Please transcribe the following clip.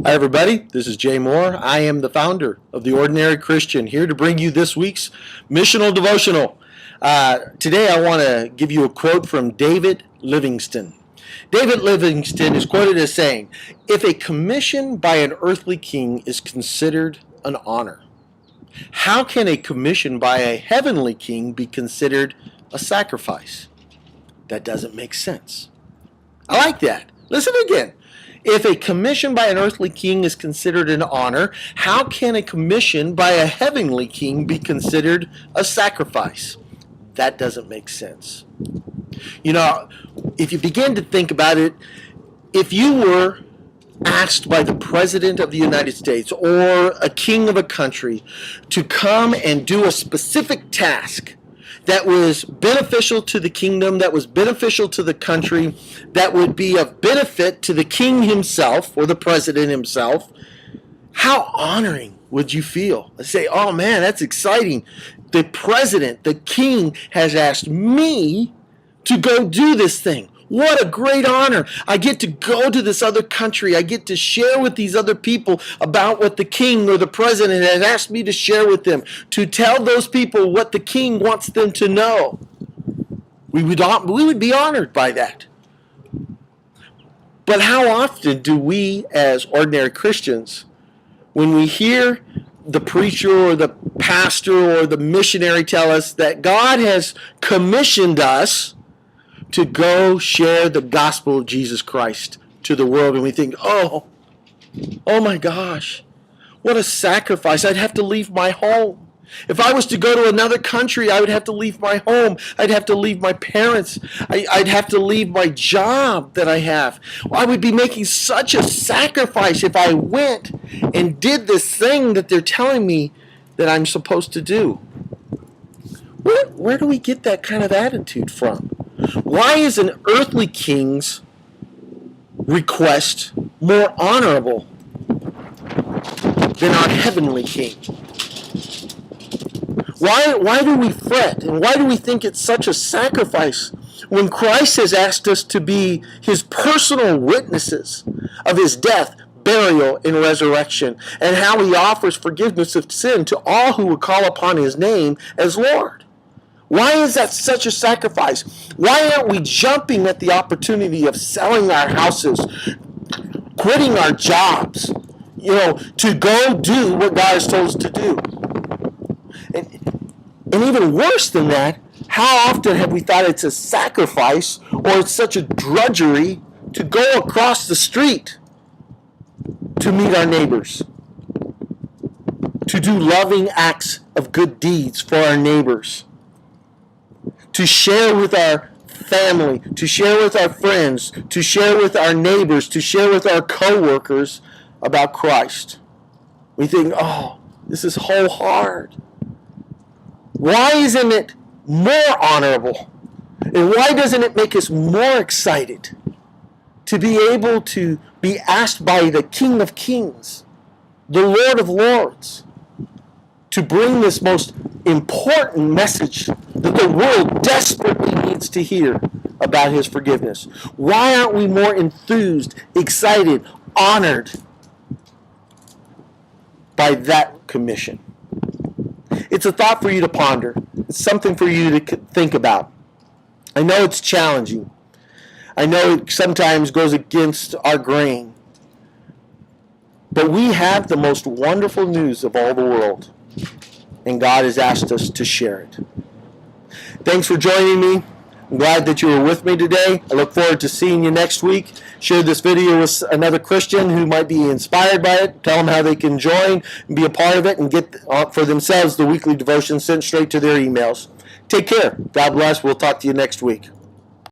Hi, everybody. This is Jay Moore. I am the founder of The Ordinary Christian, here to bring you this week's Missional Devotional. Today, I want to give you a quote from David Livingstone. David Livingstone is quoted as saying, "If a commission by an earthly king is considered an honor, how can a commission by a heavenly king be considered a sacrifice?" That doesn't make sense. I like that. Listen again. If a commission by an earthly king is considered an honor, how can a commission by a heavenly king be considered a sacrifice? That doesn't make sense. You know, if you begin to think about it, if you were asked by the President of the United States or a king of a country to come and do a specific task that was beneficial to the kingdom, that was beneficial to the country, that would be of benefit to the king himself or the president himself, how honoring would you feel? I say, oh man, that's exciting. The president, the king, has asked me to go do this thing. What a great honor. I get to go to this other country. I get to share with these other people about what the king or the president has asked me to share with them, to tell those people what the king wants them to know. We would be honored by that. But how often do we as ordinary Christians, when we hear the preacher or the pastor or the missionary tell us that God has commissioned us to go share the gospel of Jesus Christ to the world, and we think, oh my gosh, what a sacrifice. I'd have to leave my home. If I was to go to another country, I would have to leave my home. I'd have to leave my parents. I'd have to leave my job that I have. I would be making such a sacrifice if I went and did this thing that they're telling me that I'm supposed to do. Where do we get that kind of attitude from? Why is an earthly king's request more honorable than our heavenly king? Why do we fret, and why do we think it's such a sacrifice when Christ has asked us to be his personal witnesses of his death, burial, and resurrection, and how he offers forgiveness of sin to all who would call upon his name as Lord? Why is that such a sacrifice? Why aren't we jumping at the opportunity of selling our houses, quitting our jobs, to go do what God has told us to do? And even worse than that, how often have we thought it's a sacrifice or it's such a drudgery to go across the street to meet our neighbors, to do loving acts of good deeds for our neighbors, to share with our family, to share with our friends, to share with our neighbors, to share with our co-workers about Christ? We think, oh, this is so hard. Why isn't it more honorable? And why doesn't it make us more excited to be able to be asked by the King of Kings, the Lord of Lords, to bring this most important message that the world desperately needs to hear about his forgiveness? Why aren't we more enthused, excited, honored by that commission? It's a thought for you to ponder. It's something for you to think about. I know it's challenging. I know it sometimes goes against our grain. But we have the most wonderful news of all the world, and God has asked us to share it. Thanks for joining me. I'm glad that you were with me today. I look forward to seeing you next week. Share this video with another Christian who might be inspired by it. Tell them how they can join and be a part of it and get for themselves the weekly devotion sent straight to their emails. Take care. God bless. We'll talk to you next week.